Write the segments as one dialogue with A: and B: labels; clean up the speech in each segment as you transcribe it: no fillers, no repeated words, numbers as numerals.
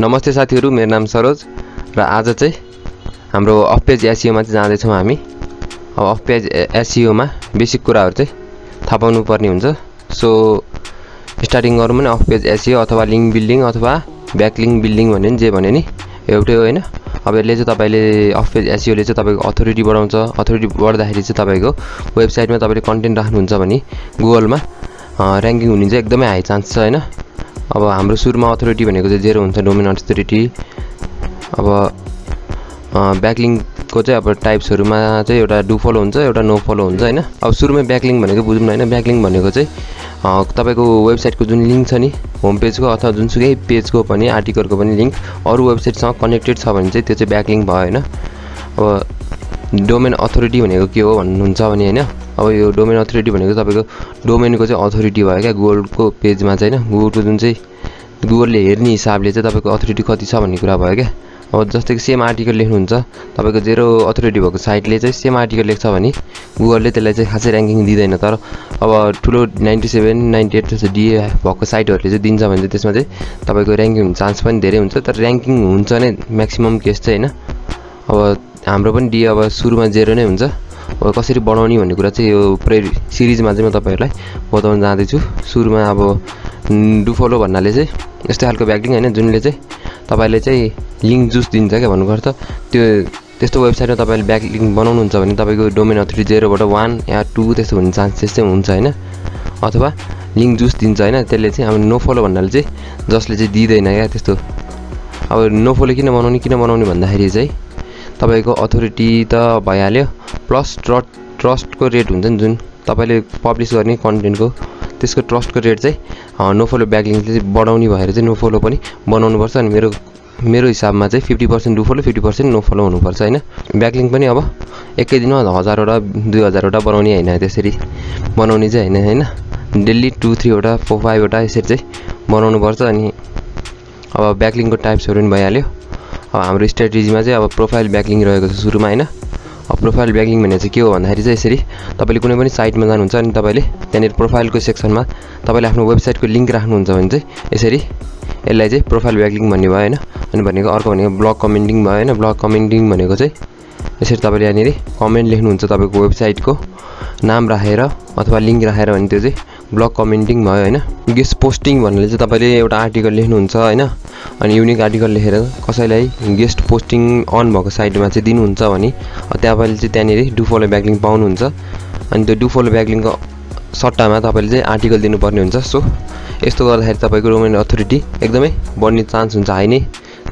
A: नमस्ते साथीहरु, मेरो नाम सरोज र आज चाहिँ हाम्रो अफ पेज एसईओ मा चाहिँ जाँदै छौं हामी। अब अफ पेज एसईओ मा बेसिक कुराहरु चाहिँ थाहा पाउनु पर्ने हुन्छ। सो स्टार्टिङ गरौँ भने अफ पेज एसईओ अथवा लिंक बिल्डिङ अथवा ब्याकलिंक बिल्डिङ भन्ने जे भने नि एउटै हो हैन। अब यसले चाहिँ तपाईले अफ पेज एसईओ ले चाहिँ तपाईको अथोरिटी बढाउँछ। अथोरिटी बढ्दाखेरि चाहिँ तपाईको वेबसाइटमा तपाईले कन्टेन्ट राख्नुहुन्छ भने गुगलमा र्यांकिङ हुने चाहिँ एकदमै हाई चान्स छ हैन। अब हाम्रो सुरुमा अथोरिटी भनेको चाहिँ 0 हुन्छ, डोमेन अथोरिटी। अब ब्याकलिंक को चाहिँ अब टाइप्सहरुमा चाहिँ एउटा डु फलो हुन्छ, एउटा नो फलो हुन्छ हैन। अब सुरुमै ब्याकलिंक भनेको बुझौँ न हैन। ब्याकलिंक भनेको चाहिँ तपाईको वेबसाइटको जुन लिंक छ नि, होम पेजको अथवा जुनसुकै पेजको पनि आर्टिकलको पनि लिंक अरु वेबसाइटसँग कनेक्टेड छ भने चाहिँ त्यो चाहिँ ब्याकलिंक भयो हैन। अब डोमेन अथोरिटी भनेको के हो भन्नुहुन्छ भने हैन। अब यो डोमेन अथोरिटी भनेको तपाईको डोमेनको चाहिँ अथोरिटी भयो क्या गुगलको पेजमा चाहिँ हैन। गुगलको जुन चाहिँ गुगलले हेर्ने हिसाबले चाहिँ तपाईको अथोरिटी कति छ भन्ने कुरा भयो क्या। अब जस्तै कि सेम आर्टिकल लेख्नुहुन्छ, तपाईको 0 अथोरिटी भएको साइटले चाहिँ सेम आर्टिकल लेख्छ भने गुगलले त्यसलाई चाहिँ खासै र्यांकिङ दिदैन। तर अब ठुलो 97 98 जस्तो डीए भएको साइटहरुले चाहिँ दिन्छ भने चाहिँ त्यसमा चाहिँ तपाईको र्यांकिङ हुने चान्स पनि धेरै हुन्छ। तर र्यांकिङ हुन्छ नै म्याक्सिमम केस चाहिँ हैन। अब हाम्रो पनि डीए अब सुरुमा 0 नै हुन्छ। अब कसरी बढाउने भन्ने कुरा चाहिँ यो पुरै सिरिजमा चाहिँ म तपाईहरुलाई बताउन जाँदै छु। सुरुमा अब डु फलो भन्नाले चाहिँ यस्तो खालको ब्याकलिंक हैन जुनले चाहिँ तपाईले चाहिँ लिंक जुस दिन्छ के भन्नुपर्छ। त्यो त्यस्तो वेबसाइटमा तपाईले ब्याकलिंक बनाउनुहुन्छ भने तपाईको डोमेन अथोरिटी 0 बाट 1 या 2 त्यस्तो हुने चान्सेस चाहिँ हुन्छ हैन। अथवा लिंक जुस दिन्छ हैन। त्यसले चाहिँ अब नो फलो भन्नाले चाहिँ जसले चाहिँ दिदैन क्या त्यस्तो। अब नो फलो किन बनाउने भन्दाखेरि चाहिँ तपाईको अथोरिटी त भइहाल्यो, प्लस ट्रस्टको रेट हुन्छ नि जुन तपाईले पब्लिश गर्ने कन्टेन्टको त्यसको ट्रस्टको रेट चाहिँ नो फलो ब्याकलिंकले चाहिँ बढाउने भएर चाहिँ नो फलो पनि बनाउनु पर्छ। अनि मेरो हिसाबमा चाहिँ 50% डु फलो 50% नो फलो हुनुपर्छ हैन। ब्याकलिंक पनि अब एकै दिनमा 1000 वटा 2000 वटा बनाउने हैन, त्यसरी बनाउने चाहिँ हैन। डेली 2 3 वटा 4 5 वटा यसरी चाहिँ बनाउनु पर्छ। अनि अब ब्याकलिंकको टाइप्सहरु पनि भइहाल्यो। अब हाम्रो स्ट्र्याटेजीमा चाहिँ अब प्रोफाइल ब्याकलिंक रहेको छ सुरुमा हैन। अब प्रोफाइल ब्याकलिंक भन्ने चाहिँ के हो भन्दाखेरि चाहिँ यसरी तपाईले कुनै पनि साइटमा जानुहुन्छ अनि तपाईले त्यहाँनिर प्रोफाइलको सेक्सनमा तपाईले आफ्नो वेबसाइटको लिंक राख्नुहुन्छ भने चाहिँ यसरी यसलाई चाहिँ प्रोफाइल ब्याकलिंक भन्ने भयो हैन। अनि भनेको अर्को भनेको ब्लग कमेन्टिङ भयो हैन। ब्लग कमेन्टिङ भनेको चाहिँ यसरी तपाईले यहाँनिर कमेन्ट लेख्नुहुन्छ तपाईको वेबसाइटको नाम राखेर अथवा लिंक राखेर भने त्यो चाहिँ ब्लग कमेन्टिङ भयो हैन। गेस्ट पोस्टिङ भन्नाले चाहिँ तपाईले एउटा आर्टिकल लेख्नुहुन्छ हैन। अनि युनिक आर्टिकल लेखेर कसैलाई गेस्ट पोस्टिङ अन भएको साइटमा चाहिँ दिनुहुन्छ भने तपाईले चाहिँ त्यहाँनिर डु फलो ब्याकलिंक पाउनुहुन्छ। अनि त्यो डु फलो ब्याकलिंकको सट्टामा तपाईले चाहिँ आर्टिकल दिनुपर्ने हुन्छ। सो यस्तो गर्दाखेरि तपाईको डोमेन अथोरिटी एकदमै बढ्ने चान्स हुन्छ, हाई नै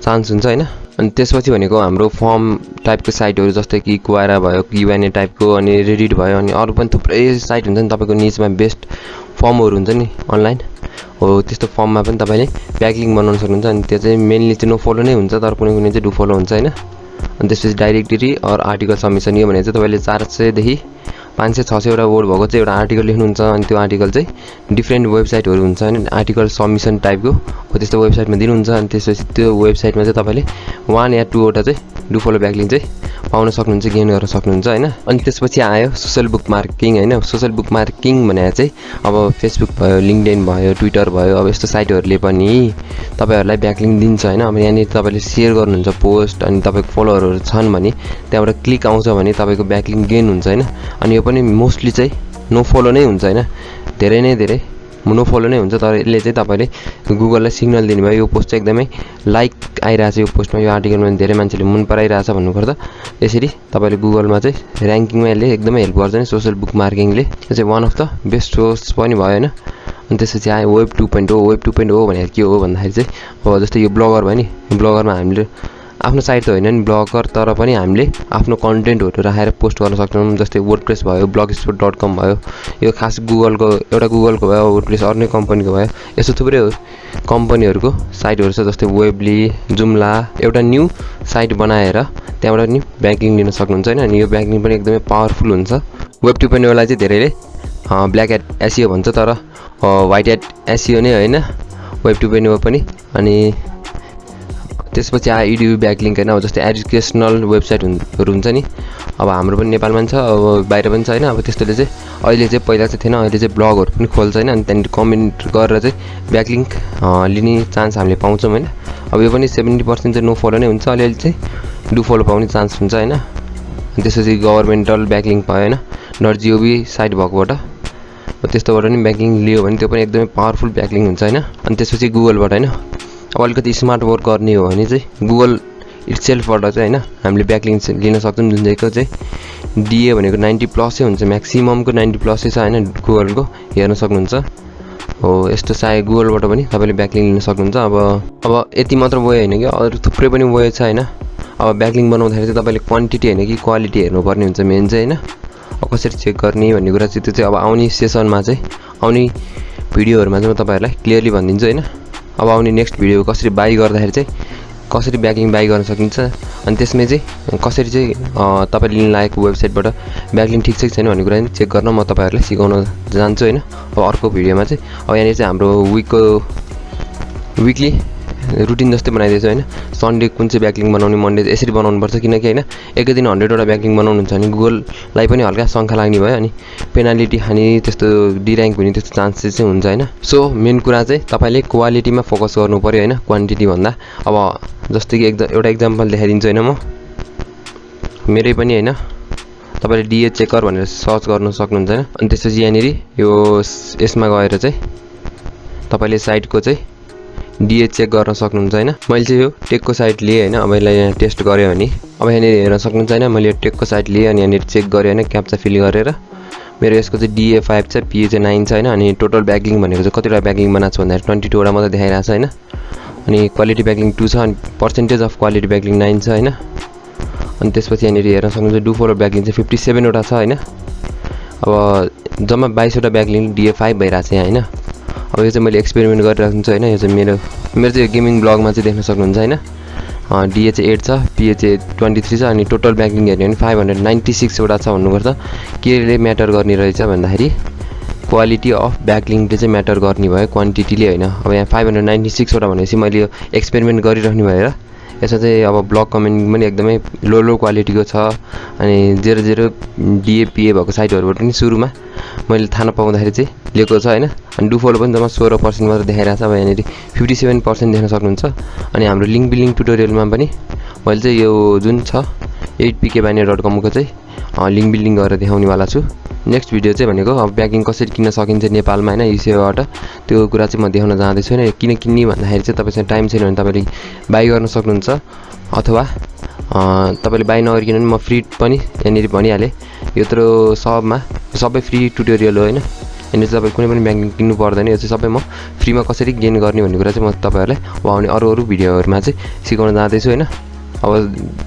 A: चान्स हुन्छ हैन। अनि त्यसपछि भनेको हाम्रो फर्म टाइपको साइटहरु जस्तै कि क्वारा भयो, क्युएनए टाइपको, अनि रेडिट भयो, अनि अरु पनि थुप्रै साइट हुन्छ नि तपाईको निचमा बेस्ट फर्महरु हुन्छ नि अनलाइन हो। त्यस्तो फर्ममा पनि तपाईले ब्याकलिंक बनाउन सक्नुहुन्छ। अनि त्यो चाहिँ मेनली चाहिँ नो फलो नै हुन्छ, तर कुनै कुनै चाहिँ डु फलो हुन्छ हैन। अनि त्यसपछि डाइरेक्टरी अर आर्टिकल सबमिसन यो भने चाहिँ तपाईले 400 देखि 500 600 वटा वर्ड भएको चाहिँ एउटा आर्टिकल लेख्नुहुन्छ। अनि त्यो आर्टिकल चाहिँ डिफ्रेन्ट वेबसाइटहरु हुन्छ हैन, आर्टिकल सबमिसन टाइपको हो त्यस्तो वेबसाइटमा दिनुहुन्छ। अनि त्यसपछि त्यो वेबसाइटमा चाहिँ तपाईले 1 या 2 वटा चाहिँ डु फलो ब्याकलिंक चाहिँ पाउन सक्नुहुन्छ, गेन गर्न सक्नुहुन्छ हैन। अनि त्यसपछि आयो सोशल बुकमार्किङ हैन। सोशल बुकमार्किङ भनेको चाहिँ अब फेसबुक भयो, लिंक्डइन भयो, ट्विटर भयो, अब यस्तो साइटहरुले पनि तपाईहरुलाई ब्याकलिंक दिन्छ हैन। अब यहाँनिर तपाईले शेयर गर्नुहुन्छ पोस्ट अनि तपाईको फलोअरहरु छन् भने त्यहाँबाट क्लिक आउँछ भने तपाईको ब्याकलिंक गेन हुन्छ हैन। अनि यो पनि मोस्टली चाहिँ नो फलो नै हुन्छ हैन, धेरै नै धेरै नो फलो नै हुन्छ। तर यसले चाहिँ तपाईले गुगललाई सिग्नल दिने भयो यो पोस्ट चाहिँ एकदमै लाइक आइराछ, यो पोस्टमा यो आर्टिकलमा धेरै मान्छेले मन पराइराछ भन्नुपर्दा यसरी तपाईले गुगलमा चाहिँ र्यांकिङमा यसले एकदमै हेल्प गर्छ नि सोशल बुकमार्किङले। यो चाहिँ one of the best source पनि भयो हैन। अनि त्यसपछि आयो वेब 2.0। वेब 2.0 भनेको के हो भन्दाखेरि चाहिँ अब जस्तै यो ब्लगर भयो नि, ब्लगरमा हामीले आफ्नो साइट त होइन नि ब्लगर, तर पनि हामीले आफ्नो कन्टेन्टहरु राखेर पोस्ट गर्न सक्छौं। जस्तै वर्डप्रेस भयो, blogspot.com भयो, यो खास गुगलको एउटा गुगलको भयो, वर्डप्रेस अर्कै कम्पनीको भयो, यस्तो थुप्रै कम्पनीहरुको साइटहरु छ। जस्तै वेबली, जुम्ला एउटा न्यू साइट बनाएर त्यहाँबाट नि ब्याकलिंक लिन सक्नुहुन्छ हैन। अनि यो ब्याकलिंक पनि एकदमै पावरफुल हुन्छ। वेब 2.0 लाई चाहिँ धेरैले ब्ल्याक ह्याट एसईओ भन्छ, तर व्हाइट ह्याट एसईओ नै हैन वेब 2.0 पनि। अनि त्यसपछि आयो इडु ब्याकलिङ्क हैन अब जस्तै एजुकेसनल वेबसाइटहरु हुन्छ नि अब हाम्रो पनि नेपालमा छ अब बाहिर पनि छ हैन अब त्यस्तोले चाहिँ अहिले चाहिँ पहिला चाहिँ थिएन अहिले चाहिँ ब्लगहरु पनि खोल्छ हैन अनि त्यहाँदेखि कमेन्ट गरेर चाहिँ ब्याकलिङ्क लिने चान्स हामीले पाउँछौं हैन अब यो पनि 70% चाहिँ नो फलो नै हुन्छ अलिअलि चाहिँ डु फलो पाउने चान्स हुन्छ हैन अनि त्यसपछि गभर्नमेन्टल ब्याकलिङ्क भयो हैन .gov साइट भएकोबाट त्यस्तोबाट नि ब्याकलिङ्क लियो भने त्यो पनि एकदमै पावरफुल ब्याकलिङ्क हुन्छ हैन अनि त्यसपछि गुगलबाट हैन अब अलिकति स्मार्ट वर्क गर्ने हो भने चाहिँ गुगल इटसेल्फबाट चाहिँ हैन हामीले ब्याकलिङ्क लिन सक्छौं जुन चाहिँको चाहिँ डीए भनेको 90 प्लस हुन्छ म्याक्सिममको 90 प्लस छ हैन गुगलको हेर्न सक्नुहुन्छ हो यस्तो चाहिँ गुगलबाट पनि तपाईले ब्याकलिङ्क लिन सक्नुहुन्छ अब यति मात्र वे हैन कि अरु थुप्रै पनि वे छ हैन अब ब्याकलिङ्क बनाउँदाखेरि चाहिँ तपाईले क्वान्टिटी हैन कि क्वालिटी हेर्नु पर्ने हुन्छ मेन चाहिँ हैन अब कसरी चेक गर्ने भन्ने कुरा चाहिँ त्यो चाहिँ अब आउने सेसनमा चाहिँ आउने भिडियोहरुमा चाहिँ म तपाईहरुलाई क्लियरली भनिदिन्छु हैन अब आउने नेक्स्ट भिडियो कसरी बाइ गर्दाखेरि चाहिँ कसरी ब्याकलिङ्क बाइ गर्न सकिन्छ अनि त्यसमै चाहिँ कसरी चाहिँ तपाईले लिन लागेको वेबसाइटबाट ब्याकलिङ्क ठीक छ कि छैन भन्ने कुरा चाहिँ चेक गर्न म तपाईहरुलाई सिकाउन जान्छु हैन अब अर्को भिडियोमा चाहिँ अब यहाँ चाहिँ हाम्रो वीकली रुटिन जस्तै बनाइदिएको हैन सन्डे कुन चाहिँ ब्याकलिङ्क बनाउने मन्डे यसरी बनाउनु पर्छ किनकि हैन एकै दिन 100 वटा ब्याकलिङ्क बनाउनुहुन्छ भने गुगललाई पनि हल्का शंका लाग्ने भयो अनि पेनाल्टी खाने त्यस्तो डिर्याङ्क हुने त्यस्तो चान्सेस चाहिँ हुन्छ हैन सो मेन कुरा चाहिँ तपाईले क्वालिटीमा फोकस गर्नु पर्यो हैन क्वान्टिटी भन्दा अब जस्तै कि एउटा एक्जाम्पल देखाइदिन्छु हैन म मेरै पनि हैन तपाईले डीए चेकर भनेर सर्च गर्न सक्नुहुन्छ हैन अनि त्यसपछि यहाँनेरि यो यसमा गएर चाहिँ तपाईले साइटको चाहिँ डीए चेक गर्न सक्नुहुन्छ हैन मैले चाहिँ यो टेकको साइट लिए हैन अब यसलाई यहाँ टेस्ट गरे भने अब यहाँ हेर्न सक्नुहुन्छ हैन मैले यो टेकको साइट लिए अनि यहाँ चेक गरे हैन क्याप्चा फिल गरेर मेरो यसको चाहिँ डीए 5 छ पीए चाहिँ 9 छ हैन अनि टोटल ब्याकलिङ्क भनेको चाहिँ कतिवटा ब्याकलिङ्क बनाएको छ भन्दा 22 वटा मात्र देखाइरा छ हैन अनि क्वालिटी ब्याकलिङ्क 2 छ अनि पर्सेन्टेज अफ क्वालिटी ब्याकलिङ्क 9 छ हैन अनि त्यसपछि यहाँ हेर्न सक्नुहुन्छ डु फलो ब्याकलिङ्क चाहिँ 57 वटा छ हैन अब जम्मा 22 वटा ब्याकलिङ्क डीए 5 भइरा छ यहाँ हैन अब यो चाहिँ मैले एक्सपेरिमेन्ट गरिरहेको छु हैन यो चाहिँ मेरो चाहिँ गेमिङ ब्लगमा चाहिँ देख्न सक्नुहुन्छ हैन डीए चाहिँ 8 छ पीए चाहिँ 23 छ अनि टोटल ब्याकलिङ्क हेर्ने भने 596 वटा छ भन्नुपर्छ केले म्याटर गर्ने रहेछ भन्दाखेरि क्वालिटी अफ ब्याकलिङ्कले चाहिँ म्याटर गर्ने भयो क्वान्टिटीले हैन अब यहाँ 596 वटा भनेपछि मैले यो एक्सपेरिमेन्ट गरिराख्ने भएर यसमा चाहिँ अब ब्लग कमेन्ट पनि एकदमै लो क्वालिटीको छ अनि 00 डीए पीए भएको साइटहरुबाट पनि सुरुमा मैले थाहा नपाउँदाखेरि चाहिँ लेखेको छ हैन अनि डु फलो पनि जम्मा 16% मात्र देखाइरा छ अब यहाँ 57% देख्न सक्नुहुन्छ अनि हाम्रो लिंक बिलिङ ट्युटोरियलमा पनि मैले चाहिँ यो जुन छ 8pkbiner.com को चाहिँ लिंक बिल्डिङ गरेर देखाउने वाला छु नेक्स्ट भिडियो चाहिँ भनेको अब ब्याकलिङ्क कसरी किन्न सकिन्छ नेपालमा हैन यो सेवाबाट त्यो कुरा चाहिँ म देखाउन जाँदै छु हैन किन किन्ने भन्दाखेरि चाहिँ तपाईसँग टाइम छैन भने तपाईले बाइ गर्न सक्नुहुन्छ अथवा तपाईले बाइ नगरिकन पनि म फ्री पनि यहाँनेरि भनिहाले यत्रो सबमा सबै फ्री ट्युटोरियल हो हैन यहाँनेरि तपाईले कुनै पनि ब्याकलिङ्क किन्नु पर्दैन यो चाहिँ सबै म फ्रीमा कसरी गेन गर्ने भन्ने कुरा चाहिँ म तपाईहरुलाई आउने अरु भिडियोहरुमा चाहिँ सिकाउन जाँदै छु हैन अब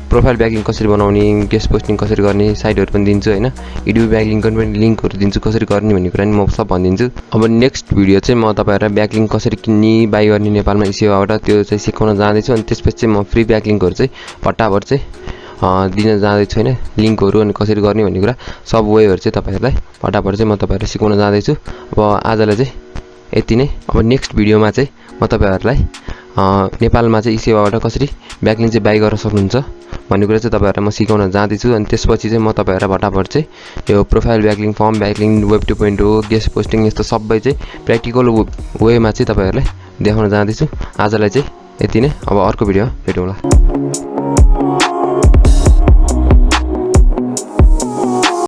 A: प्रोफाइल ब्याकलिङ्क कसरी बनाउने गेस्ट पोस्टिङ कसरी गर्ने साइटहरु पनि दिन्छु हैन इडु ब्याकलिङ्क पनि लिंकहरु दिन्छु कसरी गर्ने भन्ने कुरा नि म सब भनिदिन्छु अब नेक्स्ट भिडियो चाहिँ म तपाईहरुलाई ब्याकलिङ्क कसरी किन्ने बाइ गर्ने नेपालमा सेवाबाट त्यो चाहिँ सिकाउन जाँदै छु अनि त्यसपछि चाहिँ म फ्री ब्याकलिङ्कहरु चाहिँ फटाफट चाहिँ दिन जाँदै छु हैन लिंकहरु अनि कसरी गर्ने भन्ने कुरा सब वेहरु चाहिँ तपाईहरुलाई फटाफट चाहिँ म तपाईहरुलाई सिकाउन जाँदै छु अब आजलाई चाहिँ यति नै अब नेक्स्ट भिडियोमा चाहिँ म तपाईहरुलाई नेपालमा चाहिँ सेवाबाट कसरी ब्याकलिङ्क चाहिँ बाइ गर्न सक्नुहुन्छ भन्ने कुरा चाहिँ तपाईहरुलाई म सिकाउन जाँदै छु अनि त्यसपछि चाहिँ म तपाईहरुलाई फटाफट चाहिँ यो profile backlink forum backlink web 2.0 guest posting यस्तो सबै चाहिँ प्र्याक्टिकल वेमा चाहिँ तपाईहरुलाई देखाउन जाँदै छु आजलाई चाहिँ यति नै अब अर्को भिडियोमा भेटौँला